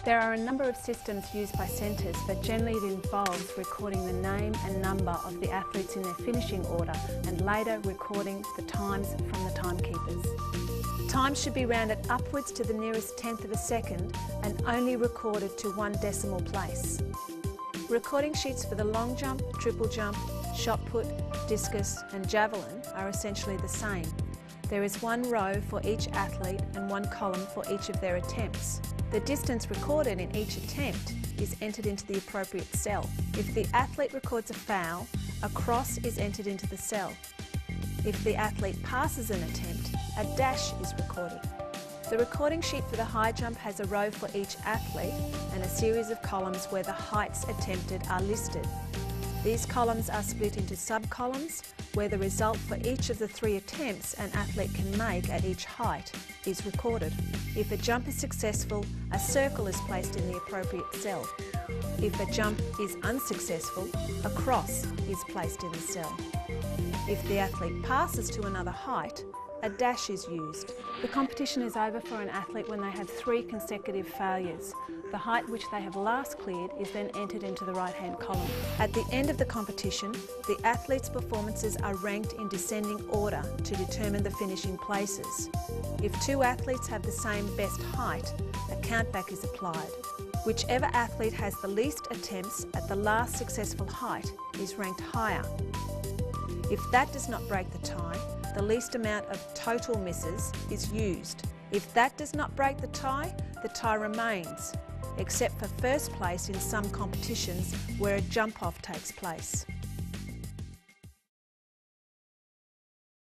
There are a number of systems used by centres, but generally it involves recording the name and number of the athletes in their finishing order and later recording the times from the timekeepers. Time should be rounded upwards to the nearest tenth of a second and only recorded to 1 decimal place. Recording sheets for the long jump, triple jump, shot put, discus and javelin are essentially the same. There is 1 row for each athlete and 1 column for each of their attempts. The distance recorded in each attempt is entered into the appropriate cell. If the athlete records a foul, a cross is entered into the cell. If the athlete passes an attempt, a dash is recorded. The recording sheet for the high jump has a row for each athlete and a series of columns where the heights attempted are listed. These columns are split into sub-columns where the result for each of the 3 attempts an athlete can make at each height is recorded. If a jump is successful, a circle is placed in the appropriate cell. If a jump is unsuccessful, a cross is placed in the cell. If the athlete passes to another height, a dash is used. The competition is over for an athlete when they have 3 consecutive failures. The height which they have last cleared is then entered into the right-hand column. At the end of the competition, the athletes' performances are ranked in descending order to determine the finishing places. If 2 athletes have the same best height, a countback is applied. Whichever athlete has the least attempts at the last successful height is ranked higher. If that does not break the tie, the least amount of total misses is used. If that does not break the tie remains, except for first place in some competitions where a jump-off takes place.